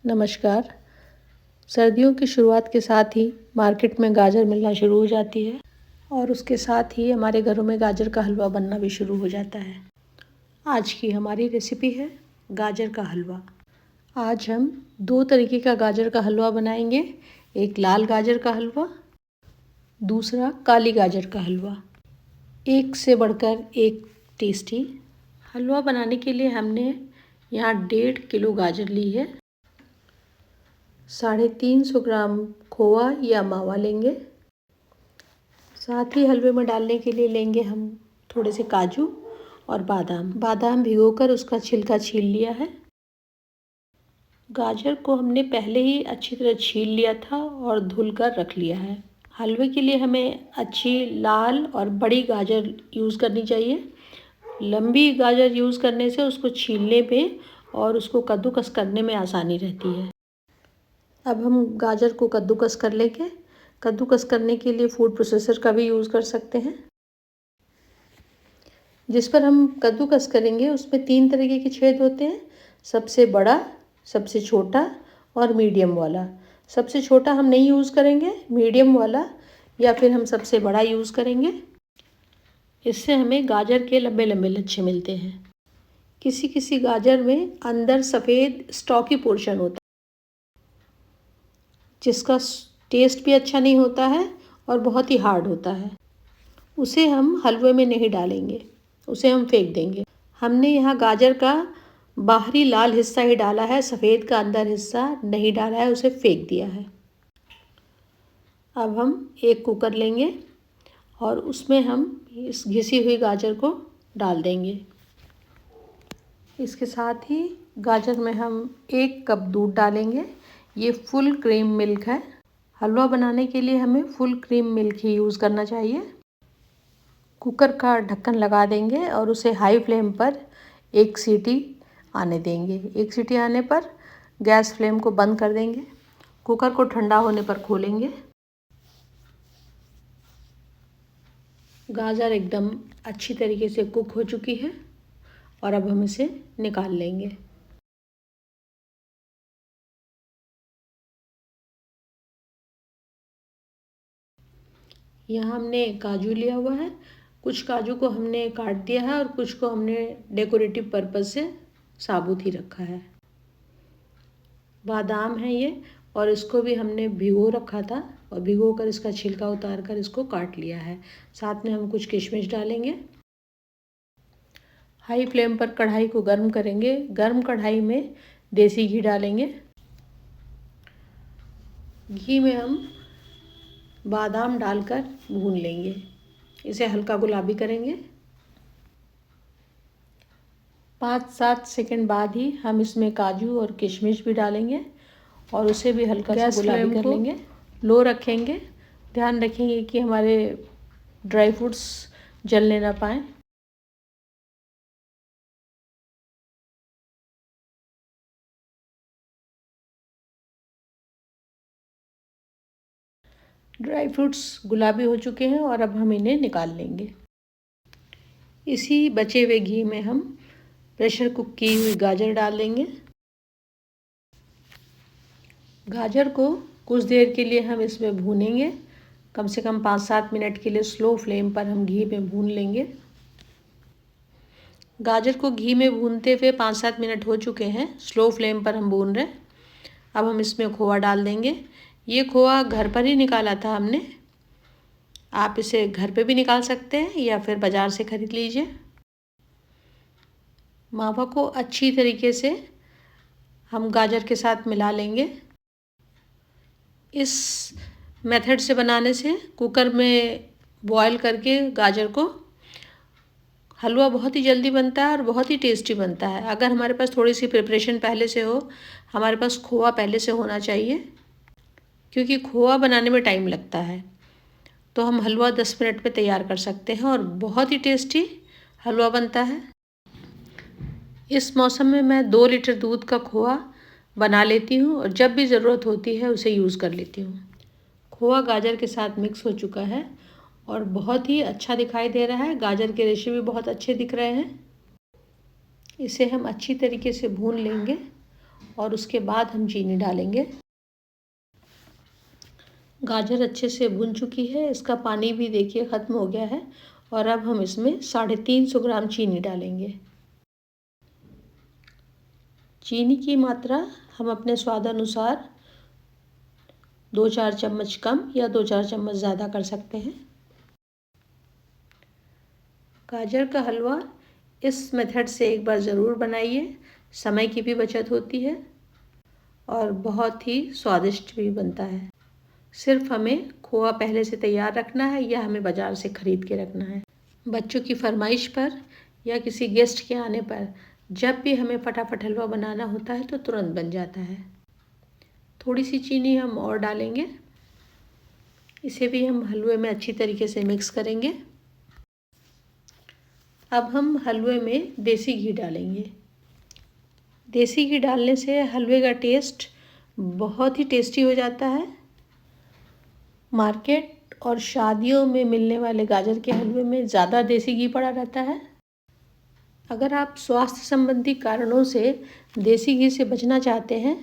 नमस्कार। सर्दियों की शुरुआत के साथ ही मार्केट में गाजर मिलना शुरू हो जाती है और उसके साथ ही हमारे घरों में गाजर का हलवा बनना भी शुरू हो जाता है। आज की हमारी रेसिपी है गाजर का हलवा। आज हम 2 तरीके का गाजर का हलवा बनाएंगे। एक लाल गाजर का हलवा, दूसरा काली गाजर का हलवा। एक से बढ़कर एक टेस्टी। हलवा बनाने के लिए हमने यहाँ 1.5 किलो गाजर ली है। 350 ग्राम खोआ या मावा लेंगे। साथ ही हलवे में डालने के लिए लेंगे हम थोड़े से काजू और बादाम भिगोकर उसका छिलका छील लिया है। गाजर को हमने पहले ही अच्छी तरह छील लिया था और धुलकर रख लिया है। हलवे के लिए हमें अच्छी लाल और बड़ी गाजर यूज़ करनी चाहिए। लंबी गाजर यूज़ करने से उसको छीलने में और उसको कद्दूकस करने में आसानी रहती है। अब हम गाजर को कद्दूकस कर लेंगे। कद्दूकस करने के लिए फूड प्रोसेसर का भी यूज़ कर सकते हैं। जिस पर हम कद्दूकस करेंगे उसमें 3 तरीके के छेद होते हैं, सबसे बड़ा, सबसे छोटा और मीडियम वाला। सबसे छोटा हम नहीं यूज़ करेंगे, मीडियम वाला या फिर हम सबसे बड़ा यूज़ करेंगे। इससे हमें गाजर के लंबे लंबे लच्छे मिलते हैं। किसी किसी गाजर में अंदर सफ़ेद स्टॉकी पोर्शन होता है जिसका टेस्ट भी अच्छा नहीं होता है और बहुत ही हार्ड होता है। उसे हम हलवे में नहीं डालेंगे, उसे हम फेंक देंगे। हमने यहाँ गाजर का बाहरी लाल हिस्सा ही डाला है, सफ़ेद का अंदर हिस्सा नहीं डाला है, उसे फेंक दिया है। अब हम एक कुकर लेंगे और उसमें हम इस घिसी हुई गाजर को डाल देंगे। इसके साथ ही गाजर में हम 1 कप दूध डालेंगे। ये फुल क्रीम मिल्क है। हलवा बनाने के लिए हमें फुल क्रीम मिल्क ही यूज़ करना चाहिए। कुकर का ढक्कन लगा देंगे और उसे हाई फ्लेम पर 1 सीटी आने देंगे। 1 सीटी आने पर गैस फ्लेम को बंद कर देंगे। कुकर को ठंडा होने पर खोलेंगे। गाजर एकदम अच्छी तरीके से कुक हो चुकी है और अब हम इसे निकाल लेंगे। यहाँ हमने काजू लिया हुआ है। कुछ काजू को हमने काट दिया है और कुछ को हमने डेकोरेटिव पर्पज़ से साबुत ही रखा है। बादाम है ये और इसको भी हमने भिगो रखा था और भिगो कर इसका छिलका उतार कर इसको काट लिया है। साथ में हम कुछ किशमिश डालेंगे। हाई फ्लेम पर कढ़ाई को गर्म करेंगे। गर्म कढ़ाई में देसी घी डालेंगे। घी में हम बादाम डालकर भून लेंगे। इसे हल्का गुलाबी करेंगे। 5-7 सेकंड बाद ही हम इसमें काजू और किशमिश भी डालेंगे और उसे भी हल्का सा गुलाबी कर लेंगे। लो रखेंगे। ध्यान रखेंगे कि हमारे ड्राई फ्रूट्स जलने ना पाएँ। ड्राई फ्रूट्स गुलाबी हो चुके हैं और अब हम इन्हें निकाल लेंगे। इसी बचे हुए घी में हम प्रेशर कुक की हुई गाजर डाल देंगे। गाजर को कुछ देर के लिए हम इसमें भूनेंगे। कम से कम 5-7 मिनट के लिए स्लो फ्लेम पर हम घी में भून लेंगे। गाजर को घी में भूनते हुए 5-7 मिनट हो चुके हैं। स्लो फ्लेम पर हम भून रहे हैं। अब हम इसमें खोआ डाल देंगे। ये खोआ घर पर ही निकाला था हमने। आप इसे घर पे भी निकाल सकते हैं या फिर बाज़ार से ख़रीद लीजिए। मावा को अच्छी तरीके से हम गाजर के साथ मिला लेंगे। इस मेथड से बनाने से कुकर में बॉयल करके गाजर को हलवा बहुत ही जल्दी बनता है और बहुत ही टेस्टी बनता है। अगर हमारे पास थोड़ी सी प्रिपरेशन पहले से हो, हमारे पास खोआ पहले से होना चाहिए क्योंकि खोआ बनाने में टाइम लगता है, तो हम हलवा 10 मिनट में तैयार कर सकते हैं और बहुत ही टेस्टी हलवा बनता है। इस मौसम में मैं 2 लीटर दूध का खोआ बना लेती हूँ और जब भी ज़रूरत होती है उसे यूज़ कर लेती हूँ। खोआ गाजर के साथ मिक्स हो चुका है और बहुत ही अच्छा दिखाई दे रहा है। गाजर के रेशे भी बहुत अच्छे दिख रहे हैं। इसे हम अच्छी तरीके से भून लेंगे और उसके बाद हम चीनी डालेंगे। गाजर अच्छे से भुन चुकी है, इसका पानी भी देखिए ख़त्म हो गया है। और अब हम इसमें 350 ग्राम चीनी डालेंगे। चीनी की मात्रा हम अपने स्वाद अनुसार 2-4 चम्मच कम या 2-4 चम्मच ज़्यादा कर सकते हैं। गाजर का हलवा इस मेथड से एक बार ज़रूर बनाइए, समय की भी बचत होती है और बहुत ही स्वादिष्ट भी बनता है। सिर्फ हमें खोआ पहले से तैयार रखना है या हमें बाज़ार से ख़रीद के रखना है। बच्चों की फरमाइश पर या किसी गेस्ट के आने पर जब भी हमें फटाफट हलवा बनाना होता है तो तुरंत बन जाता है। थोड़ी सी चीनी हम और डालेंगे, इसे भी हम हलवे में अच्छी तरीके से मिक्स करेंगे। अब हम हलवे में देसी घी डालेंगे। देसी घी डालने से हलवे का टेस्ट बहुत ही टेस्टी हो जाता है। मार्केट और शादियों में मिलने वाले गाजर के हलवे में ज़्यादा देसी घी पड़ा रहता है। अगर आप स्वास्थ्य संबंधी कारणों से देसी घी से बचना चाहते हैं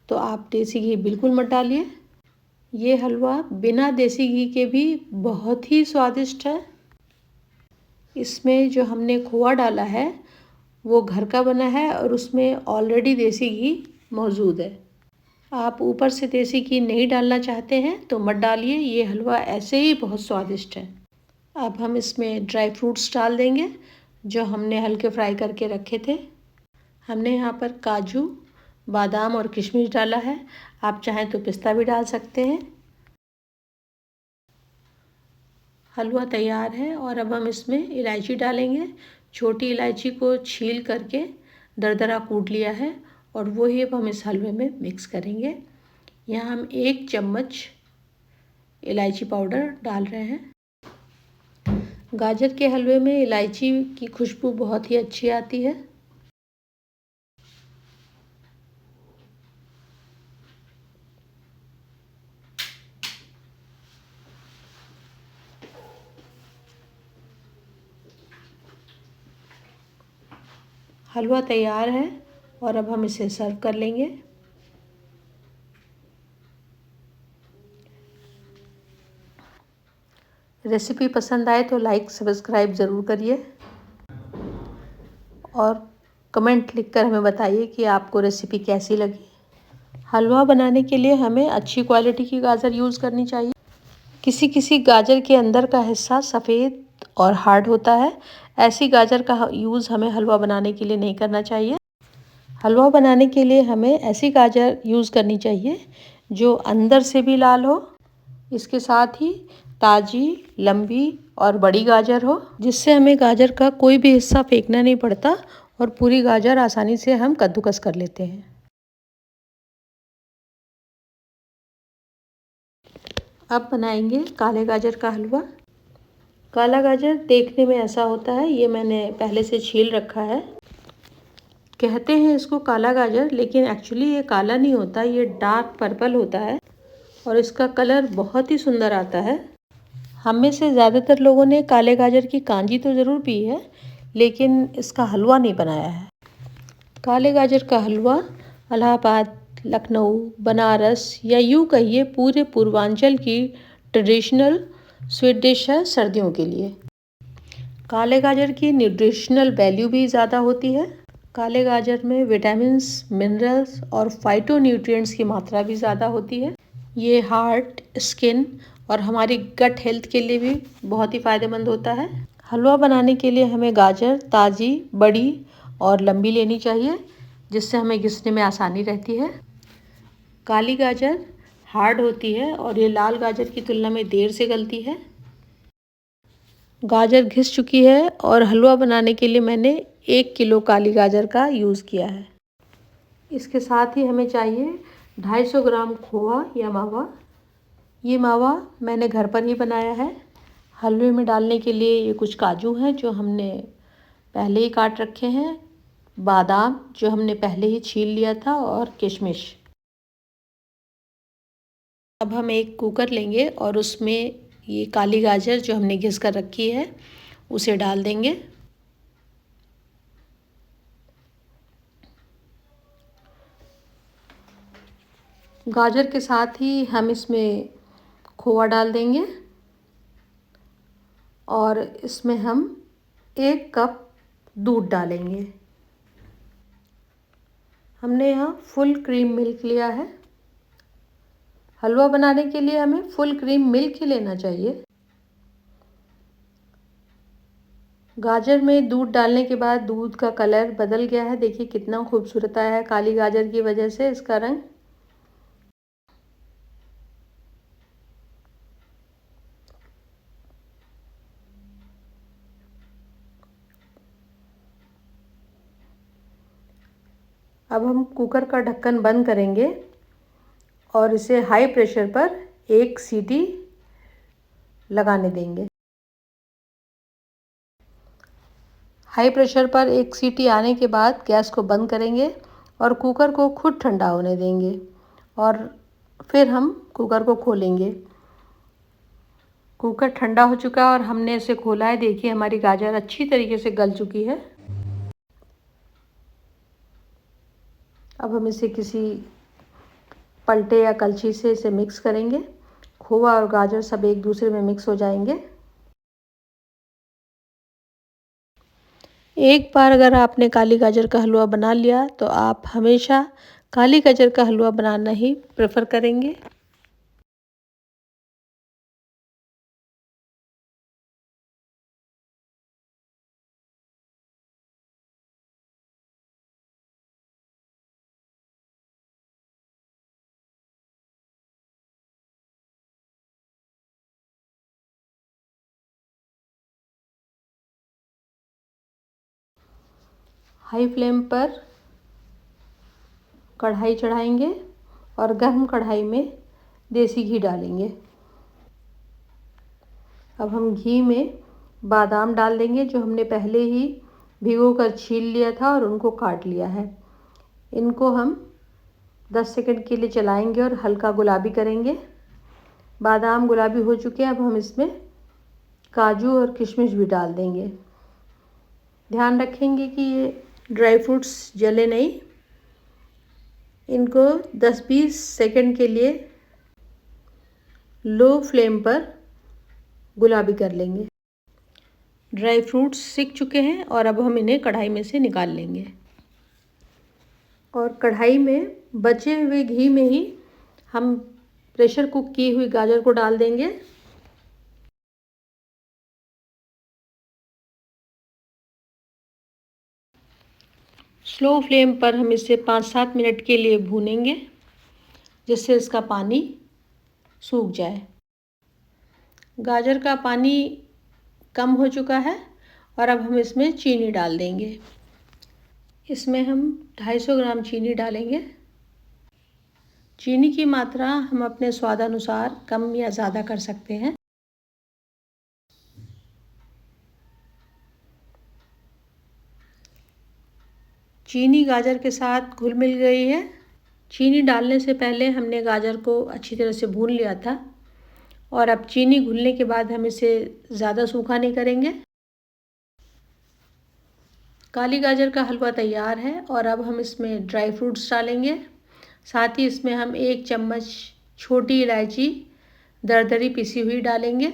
तो आप देसी घी बिल्कुल मत डालिए। ये हलवा बिना देसी घी के भी बहुत ही स्वादिष्ट है। इसमें जो हमने खोआ डाला है वो घर का बना है और उसमें ऑलरेडी देसी घी मौजूद है। आप ऊपर से देसी घी नहीं डालना चाहते हैं तो मत डालिए, ये हलवा ऐसे ही बहुत स्वादिष्ट है। अब हम इसमें ड्राई फ्रूट्स डाल देंगे जो हमने हल्के फ्राई करके रखे थे। हमने यहाँ पर काजू, बादाम और किशमिश डाला है, आप चाहें तो पिस्ता भी डाल सकते हैं। हलवा तैयार है और अब हम इसमें इलायची डालेंगे। छोटी इलायची को छील करके दरदरा कूट लिया है और वो ही अब हम इस हलवे में मिक्स करेंगे। यहाँ हम 1 चम्मच इलायची पाउडर डाल रहे हैं। गाजर के हलवे में इलायची की खुशबू बहुत ही अच्छी आती है। हलवा तैयार है और अब हम इसे सर्व कर लेंगे। रेसिपी पसंद आए तो लाइक सब्सक्राइब ज़रूर करिए और कमेंट लिखकर हमें बताइए कि आपको रेसिपी कैसी लगी। हलवा बनाने के लिए हमें अच्छी क्वालिटी की गाजर यूज़ करनी चाहिए। किसी किसी गाजर के अंदर का हिस्सा सफ़ेद और हार्ड होता है, ऐसी गाजर का यूज़ हमें हलवा बनाने के लिए नहीं करना चाहिए। हलवा बनाने के लिए हमें ऐसी गाजर यूज़ करनी चाहिए जो अंदर से भी लाल हो, इसके साथ ही ताज़ी, लंबी और बड़ी गाजर हो, जिससे हमें गाजर का कोई भी हिस्सा फेंकना नहीं पड़ता और पूरी गाजर आसानी से हम कद्दूकस कर लेते हैं। अब बनाएंगे काले गाजर का हलवा। काला गाजर देखने में ऐसा होता है, ये मैंने पहले से छील रखा है। कहते हैं इसको काला गाजर, लेकिन एक्चुअली ये काला नहीं होता, ये डार्क पर्पल होता है और इसका कलर बहुत ही सुंदर आता है। हम में से ज़्यादातर लोगों ने काले गाजर की कांजी तो ज़रूर पी है, लेकिन इसका हलवा नहीं बनाया है। काले गाजर का हलवा इलाहाबाद, लखनऊ, बनारस या यूँ कहिए पूरे पूर्वांचल की ट्रेडिशनल स्वीट डिश है सर्दियों के लिए। काले गाजर की न्यूट्रिशनल वैल्यू भी ज़्यादा होती है। काले गाजर में विटामिन्स, मिनरल्स और फाइटोन्यूट्रिएंट्स की मात्रा भी ज़्यादा होती है। ये हार्ट, स्किन और हमारी गट हेल्थ के लिए भी बहुत ही फ़ायदेमंद होता है। हलवा बनाने के लिए हमें गाजर ताज़ी, बड़ी और लंबी लेनी चाहिए, जिससे हमें घिसने में आसानी रहती है। काली गाजर हार्ड होती है और ये लाल गाजर की तुलना में देर से गलती है। गाजर घिस चुकी है और हलवा बनाने के लिए मैंने 1 किलो काली गाजर का यूज़ किया है। इसके साथ ही हमें चाहिए 250 ग्राम खोआ या मावा। ये मावा मैंने घर पर ही बनाया है। हलवे में डालने के लिए ये कुछ काजू हैं जो हमने पहले ही काट रखे हैं, बादाम जो हमने पहले ही छील लिया था और किशमिश। अब हम एक कुकर लेंगे और उसमें ये काली गाजर जो हमने घिस कर रखी है उसे डाल देंगे। गाजर के साथ ही हम इसमें खोआ डाल देंगे और इसमें हम 1 कप दूध डालेंगे। हमने यहाँ फुल क्रीम मिल्क लिया है। हलवा बनाने के लिए हमें फुल क्रीम मिल्क ही लेना चाहिए। गाजर में दूध डालने के बाद दूध का कलर बदल गया है। देखिए कितना खूबसूरत आया है काली गाजर की वजह से इसका रंग। अब हम कुकर का ढक्कन बंद करेंगे और इसे हाई प्रेशर पर 1 सीटी लगाने देंगे। हाई प्रेशर पर 1 सीटी आने के बाद गैस को बंद करेंगे और कुकर को खुद ठंडा होने देंगे और फिर हम कुकर को खोलेंगे। कुकर ठंडा हो चुका है और हमने इसे खोला है। देखिए हमारी गाजर अच्छी तरीके से गल चुकी है। अब हम इसे किसी पलटे या कलछी से इसे मिक्स करेंगे। खोआ और गाजर सब एक दूसरे में मिक्स हो जाएंगे। एक बार अगर आपने काली गाजर का हलवा बना लिया तो आप हमेशा काली गाजर का हलवा बनाना ही प्रेफर करेंगे। हाई फ्लेम पर कढ़ाई चढ़ाएंगे और गर्म कढ़ाई में देसी घी डालेंगे। अब हम घी में बादाम डाल देंगे जो हमने पहले ही भिगो कर छील लिया था और उनको काट लिया है। इनको हम 10 सेकंड के लिए चलाएंगे और हल्का गुलाबी करेंगे। बादाम गुलाबी हो चुके हैं। अब हम इसमें काजू और किशमिश भी डाल देंगे। ध्यान रखेंगे कि ये ड्राई फ्रूट्स जले नहीं। इनको 10-20 सेकंड के लिए लो फ्लेम पर गुलाबी कर लेंगे। ड्राई फ्रूट्स सिक चुके हैं और अब हम इन्हें कढ़ाई में से निकाल लेंगे और कढ़ाई में बचे हुए घी में ही हम प्रेशर कुक की हुई गाजर को डाल देंगे। स्लो फ्लेम पर हम इसे 5-7 मिनट के लिए भूनेंगे जिससे इसका पानी सूख जाए। गाजर का पानी कम हो चुका है और अब हम इसमें चीनी डाल देंगे। इसमें हम 250 ग्राम चीनी डालेंगे। चीनी की मात्रा हम अपने स्वादानुसार कम या ज़्यादा कर सकते हैं। चीनी गाजर के साथ घुल मिल गई है। चीनी डालने से पहले हमने गाजर को अच्छी तरह से भून लिया था और अब चीनी घुलने के बाद हम इसे ज़्यादा सूखा नहीं करेंगे। काली गाजर का हलवा तैयार है और अब हम इसमें ड्राई फ्रूट्स डालेंगे। साथ ही इसमें हम 1 चम्मच छोटी इलायची दरदरी पिसी हुई डालेंगे।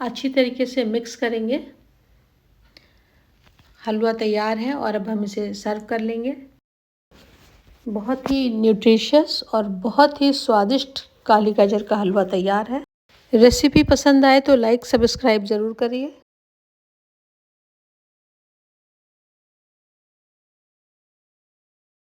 अच्छी तरीके से मिक्स करेंगे। हलवा तैयार है और अब हम इसे सर्व कर लेंगे। बहुत ही न्यूट्रिशियस और बहुत ही स्वादिष्ट काली गाजर का हलवा तैयार है। रेसिपी पसंद आए तो लाइक सब्सक्राइब ज़रूर करिए।